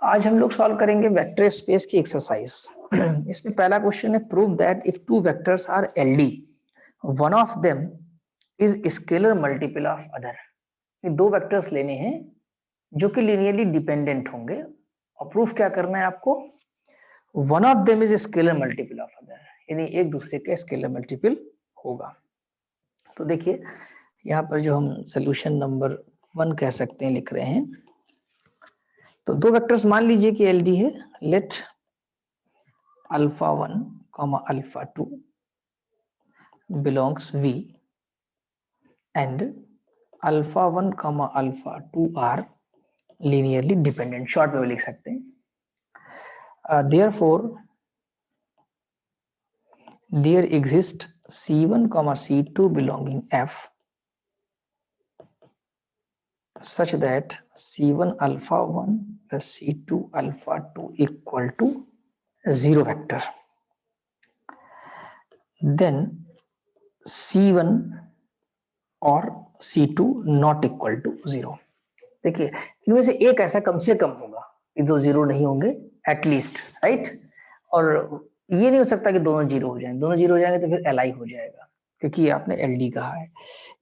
आज हम लोग सॉल्व करेंगे वेक्टर स्पेस की एक्सरसाइज। इसमें पहला क्वेश्चन है, prove that if two vectors are LD one of them is scalar multiple of other. ये दो वेक्टर्स लेने हैं जो कि लीनियरली डिपेंडेंट होंगे और प्रूफ क्या करना है आपको, one of them is scalar multiple of other, यानी एक दूसरे के स्केलर मल्टीपल होगा। तो देखिए यहाँ पर जो हम सोल्यूशन नंबर 1 कह सकते हैं लिख रहे हैं, तो दो वेक्टर्स मान लीजिए कि एलडी है। Late alpha 1 comma alpha 2 belongs V and alpha 1 comma alpha 2 are linearly dependent। Short में भी लिख सकते हैं। therefore there exists C1 comma C2 belonging F such that C1 alpha 1 plus C2 alpha 2 equal to 0 vector, then C1 और C2 not equal to 0। देखिए इनमें से एक ऐसा कम से कम होगा कि दो जीरो नहीं होंगे एटलीस्ट, राइट। और ये नहीं हो सकता कि दोनों जीरो हो जाएंगे, दोनों जीरो हो जाएंगे तो फिर एल आई हो जाएगा, क्योंकि ये आपने एल डी कहा है।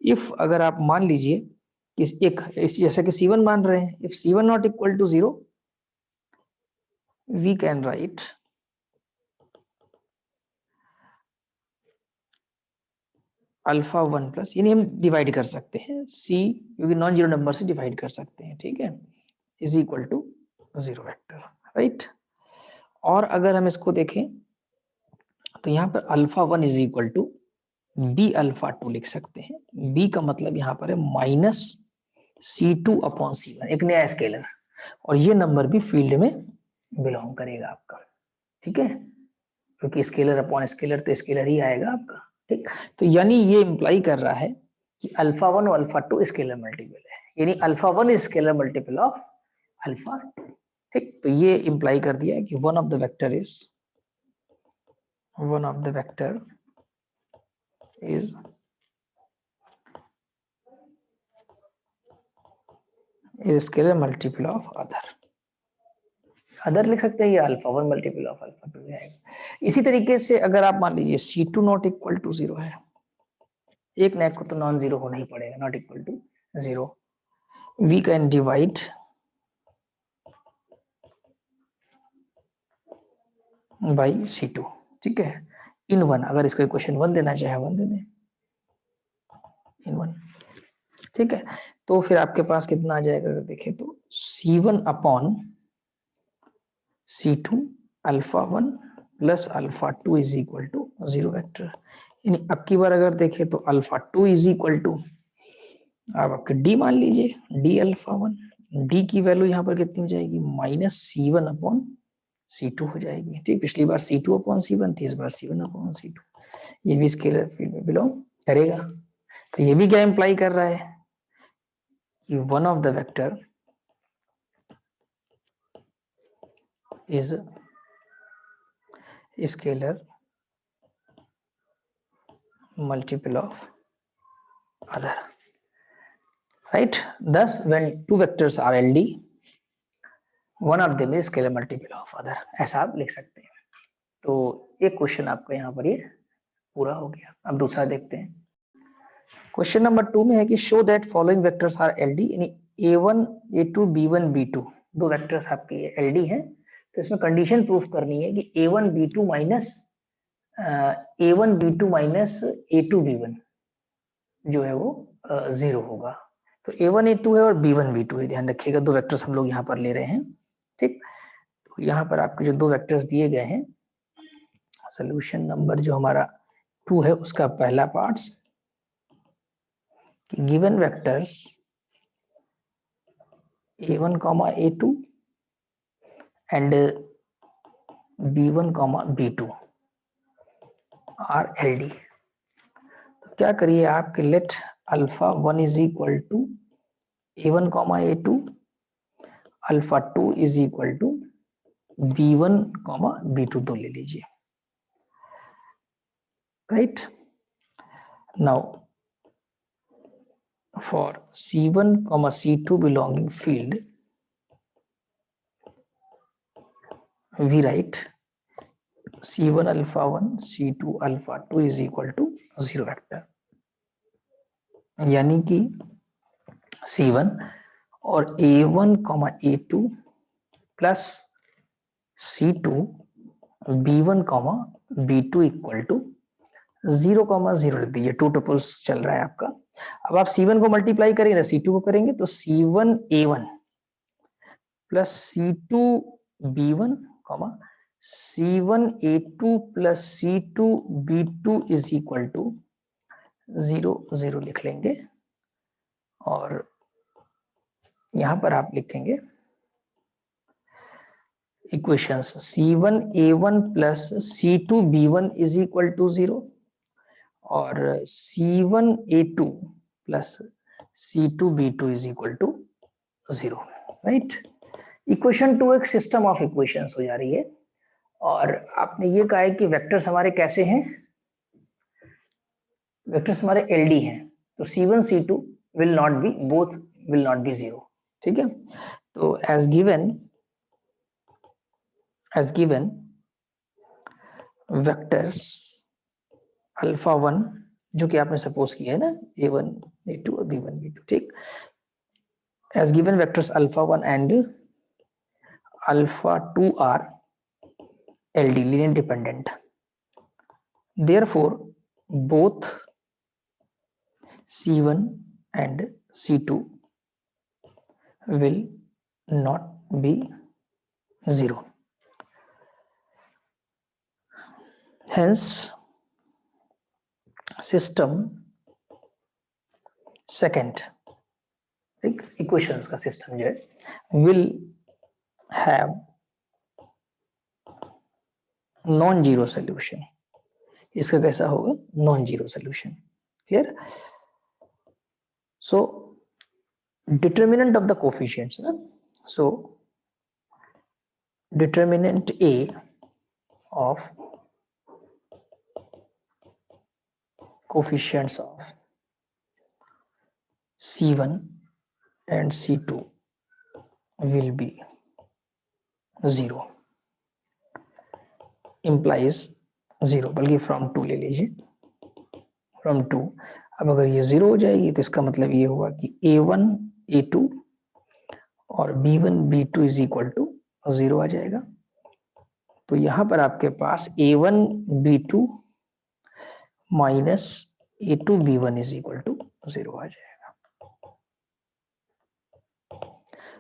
इफ अगर आप मान लीजिए कि एक जैसे कि C1 मान रहे हैं, if C1 not equal to 0 we can write alpha 1 plus, यानी हम डिवाइड कर सकते हैं सी, क्योंकि नॉन जीरो नंबर से डिवाइड कर सकते हैं, ठीक है, is equal to 0 vector, right. और अगर हम इसको देखें तो यहाँ पर alpha 1 is equal to B alpha 2 लिख सकते हैं। बी का मतलब यहाँ पर है माइनस C2 अपॉन C1, एक नया स्केलर, और ये नंबर भी फील्ड में बिलोंग करेगा आपका, ठीक है, क्योंकि स्केलर अपॉन स्केलर तो स्केलर ही आएगा आपका, ठीक। तो यानी ये इंप्लाई कर रहा है कि अल्फा 1 और अल्फा 2 स्केलर मल्टीपल है, यानी alpha 1 is scalar multiple of alpha 2, ठीक। तो ये इंप्लाई कर दिया है कि one of the vector is scalar multiple of other लिख सकते हैं, ये अल्फा 1 मल्टीपल ऑफ अल्फा 2 आएगा। इसी तरीके से अगर आप मान लीजिए C2 नॉट इक्वल टू 0 है, एक नेक को तो नॉन जीरो होना ही पड़ेगा, not equal to 0, we can divide by C2, ठीक है, इन 1। अगर इसको इक्वेशन 1 देना चाहे 1 दे दें, इन 1, ठीक है। तो फिर आपके पास कितना आ जाएगा, अगर देखें तो C1 upon C2 alpha 1 plus alpha 2 is equal to 0 vector. यानी अब की बार अगर देखें तो अल्फा 2 इज इक्वल टू, आप आपके डी मान लीजिए, डी अल्फा 1, डी की वैल्यू यहाँ पर कितनी हो जाएगी, माइनस C1 अपॉन C2 हो जाएगी, ठीक। पिछली बार C2 अपॉन C1 थी, इस बार C1 अपॉन C2, ये भी स्केलर फील्ड में बिलोंग करेगा। तो ये भी क्या इंप्लाई कर रहा है कि one of the vector is scalar multiple of other, right। Thus when two vectors are LD one of them is scalar multiple of other, ऐसा आप लिख सकते हैं। तो एक क्वेश्चन आपका यहाँ पर ये पूरा हो गया। अब दूसरा देखते हैं। क्वेश्चन नंबर 2 में है कि show that following vectors are LD, यानी A1 A2 B1 B2 दो वेक्टर्स आपके ये एलडी हैं। तो इसमें कंडीशन प्रूफ करनी है कि A1 B2 minus A1 B2 minus A2 B1 जो है वो 0 होगा। तो A1 A2 है और B1 B2 है, ध्यान रखिएगा, दो वेक्टर्स हम लोग यहाँ पर ले रहे हैं, ठीक। तो यहाँ पर आपके जो दो वेक्टर्स दिए गए हैं, सोल्यूशन नंबर जो हमारा 2 है उसका पहला पार्ट कि given vectors A1 comma A2 and B1 comma B2 are LD. तो क्या करिए आपके let alpha 1 is equal to A1 comma A2, alpha 2 is equal to B1 comma B2 दो ले लीजिए, right. Now for C1 comma C2 belonging field we write C1 alpha 1 C2 alpha 2 is equal to 0 vector, यानी कि C1 और A1 A2 plus C2 B1 B2 equal to 0,0 लिख दीजिए। To tuples चल रहा है आपका। अब आप C1 को मल्टीप्लाई करेंगे तो C2 को करेंगे तो C1 A1 plus C2 B1 C1 A2 plus C2 B2 is equal to 0 लिख लेंगे और यहां पर आप लिखेंगे equations C1 A1 plus C2 B1 is equal to 0 और C1 A2 plus C2 B2 is equal to 0, right. Equation 2 एक system of equations हो जा रही है और आपने ये कहा है कि वेक्टर्स हमारे कैसे हैं, वेक्टर्स हमारे एलडी हैं, तो C1 C2 will not be, both will not be 0, ठीक है। तो एज गिवन वेक्टर्स अल्फा 1 जो कि आपने सपोज किया है ना, A1 A2 और B1 B2, ठीक। As given vectors alpha 1 and alpha 2 are LD, linear independent. Therefore, both C1 and C2 will not be 0. Hence, system second, equations का system जो है will have non zero solution. इसका कैसा होगा, non zero solution, clear. So determinant of the coefficients ना, so determinant A of coefficients of C1 and C2 will be 0 implies 0, बल्कि from 2 ले लीजिए, फ्रॉम 2। अब अगर ये 0 हो जाएगी तो इसका मतलब ये होगा कि A1 A2 और B1 B2 is equal to 0 आ जाएगा। तो यहां पर आपके पास A1 B2 minus A2 B1 is equal to 0 आ जाएगा।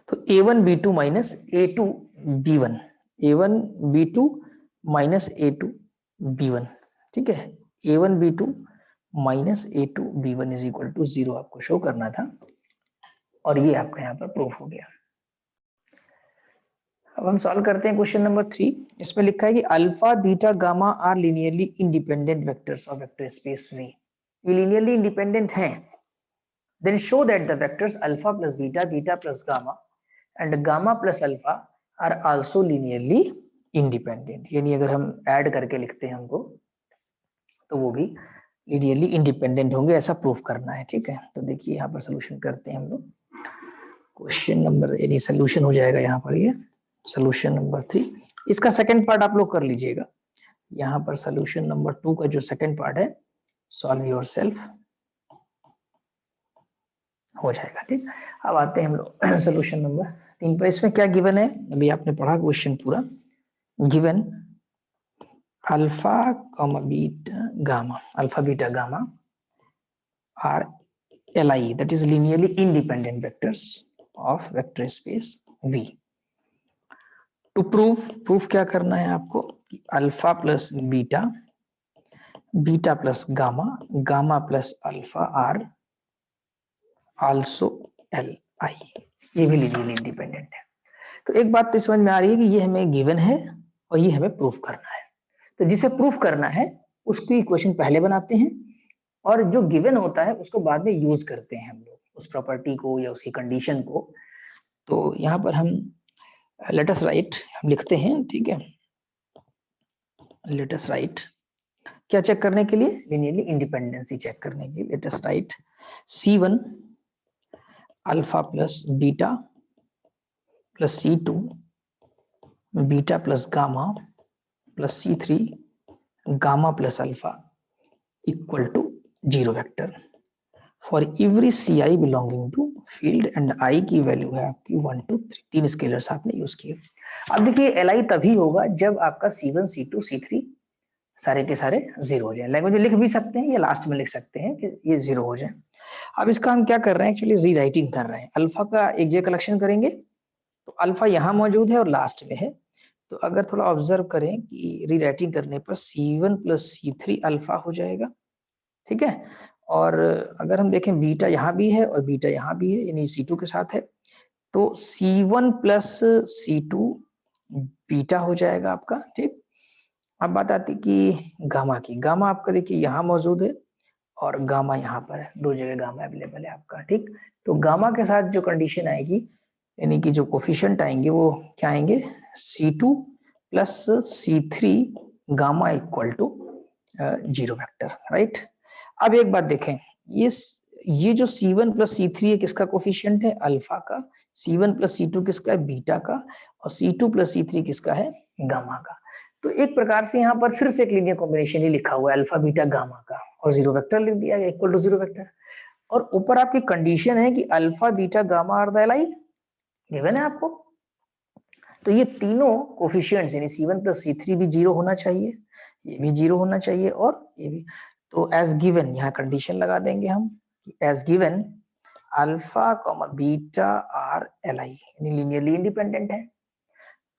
तो A1 B2 minus A2 B1, A1 B2 minus A2 B1, ठीक है। A1 B2 minus A2 B1 is equal to 0 आपको शो करना था और ये आपका यहाँ पर प्रूफ हो गया। अब हम सॉल्व करते हैं क्वेश्चन नंबर 3। इसमें लिखा है कि alpha beta gamma are linearly independent vectors of vector space V। ये लीनियरली इंडिपेंडेंट हैं। Then show that the vectors alpha plus beta, beta plus gamma and gamma plus alpha are also linearly independent. यानी अगर हम add करके लिखते हैं हमको तो वो भी लीनियरली इंडिपेंडेंट होंगे, ऐसा प्रूफ करना है, ठीक है। तो देखिए यहाँ पर सोल्यूशन करते हैं हम लोग। क्वेश्चन नंबर, यानी सोल्यूशन हो जाएगा यहाँ पर, ये सोल्यूशन नंबर 3। इसका सेकंड पार्ट आप लोग कर लीजिएगा। यहाँ पर सोल्यूशन नंबर 2 का जो सेकंड पार्ट है, सॉल्व योरसेल्फ हो जाएगा, ठीक। अब आते हैं हम लोग सोल्यूशन नंबर 3 पर। इसमें क्या गिवन है, अभी आपने पढ़ा क्वेश्चन पूरा। Given alpha comma beta gamma, alpha beta gamma are LI, that is linearly independent vectors of vector space V. To proof क्या करना है आपको कि alpha plus beta, beta plus gamma, gamma plus alpha are also LI, ये भी linearly independent है। तो एक बात तो समझ में आ रही है कि ये हमें गिवन है और ये हमें प्रूफ करना है। तो जिसे प्रूफ करना है उसकी इक्वेशन पहले बनाते हैं और जो गिवन होता है उसको बाद में यूज करते हैं हम लोग, उस प्रॉपर्टी को या उसकी कंडीशन को। तो यहाँ पर हम लेट अस राइट, हम लिखते हैं, ठीक है। लेट अस राइट, क्या चेक करने के लिए, लीनियरली इंडिपेंडेंसी चेक करने के लिए। Let us write C1 alpha plus beta plus C2 beta plus gamma plus C3 gamma plus alpha equal to 0 vector for every CI belonging to field and I की value है आपकी 1 2 3, 3 scalars आपने use किए। अब देखिए Li तभी होगा जब आपका C1 C2 C3 सारे के सारे 0 हो जाए। लैंग्वेज में लिख भी सकते हैं या लास्ट में लिख सकते हैं कि ये 0 हो जाए। अब इसका हम क्या कर रहे हैं, एक्चुअली रीराइटिंग कर रहे हैं। अल्फा का एक जगह कलेक्शन करेंगे तो अल्फा यहाँ मौजूद है और लास्ट में है, तो अगर थोड़ा ऑब्जर्व करें कि रीराइटिंग करने पर C1 प्लस C3 अल्फा हो जाएगा, ठीक है। और अगर हम देखें बीटा यहाँ भी है और बीटा यहाँ भी है, यानी C2 के साथ है, तो C1 प्लस C2 बीटा हो जाएगा आपका, ठीक। अब बात आती कि गामा की। गामा आपका देखिए यहाँ मौजूद है और गामा यहाँ पर है, दो जगह गामा अवेलेबल है आपका, ठीक। तो गामा के साथ जो कंडीशन आएगी, यानी कि जो कोफिशिएंट आएंगे वो क्या आएंगे, C2 plus C3 gamma equal to 0 vector, right. अब एक बात देखें, ये जो C1 प्लस C3 है किसका कोफिशिएंट है, अल्फा का। C1 प्लस C2 किसका है, बीटा का। और C2 प्लस C3 किसका है, गामा का। तो एक प्रकार से यहाँ पर फिर से एक लीनियर कॉम्बिनेशन ही लिखा हुआ है, अल्फा बीटा गामा का, और 0 वेक्टर लिख दिया गया इक्वल टू 0 वेक्टर। और ऊपर आपकी कंडीशन है कि alpha beta gamma are the Li given है आपको। तो ये तीनों कोफिशिएंट्स यानी C1 प्लस C3 भी 0 होना चाहिए, ये भी 0 होना चाहिए और ये भी। तो एज गिवन यहाँ कंडीशन लगा देंगे हम कि as given alpha comma beta are Li यानी लीनियरली इंडिपेंडेंट है।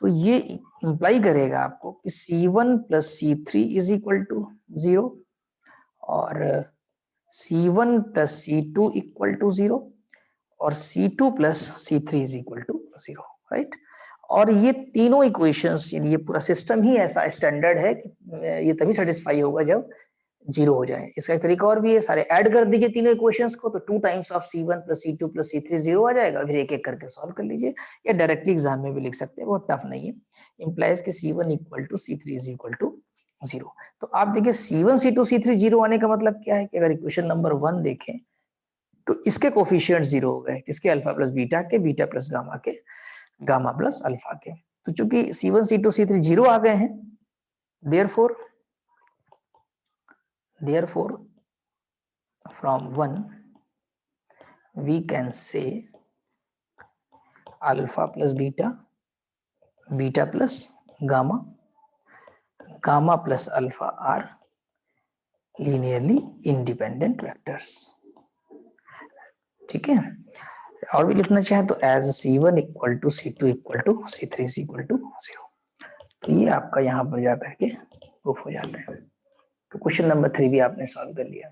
तो ये इंप्लाई करेगा आपको कि C1 plus C3 is equal to 0 और C1 plus C2 equal to 0 और C2 plus C3 is equal to 0, right. और ये तीनों इक्वेशंस यानी ये पूरा सिस्टम ही ऐसा स्टैंडर्ड है कि ये तभी सेटिस्फाई होगा जब 0 हो जाए। इसका एक तरीका और भी है, सारे ऐड कर दीजिए तीनों इक्वेशंस को, तो 2 times of C1 plus C2 plus C3 0 आ जाएगा। फिर एक एक करके सॉल्व कर लीजिए, या डायरेक्टली एग्जाम में भी लिख सकते हैं, बहुत टफ नहीं है। इंप्लाइज कि C1 equal to C3 is equal to 0। तो आप देखिए C1 C2 C3 0 आने का मतलब क्या है कि अगर इक्वेशन नंबर 1 देखें तो इसके कोफिशिएंट 0 हो गए, किसके, अल्फा प्लस बीटा के, बीटा प्लस गामा के, गामा प्लस अल्फा के। तो चूंकि C1 C2 C3 0 आ गए हैं, therefore from 1 we can say alpha plus beta, beta plus gamma, gamma plus alpha are linearly independent vectors, ठीक है। और भी लिखना चाहे तो as C1 equal to C2 equal to C3 is equal to 0। तो ये आपका यहाँ पर जाकर के प्रूफ हो जाता है। तो क्वेश्चन नंबर 3 भी आपने सॉल्व कर लिया।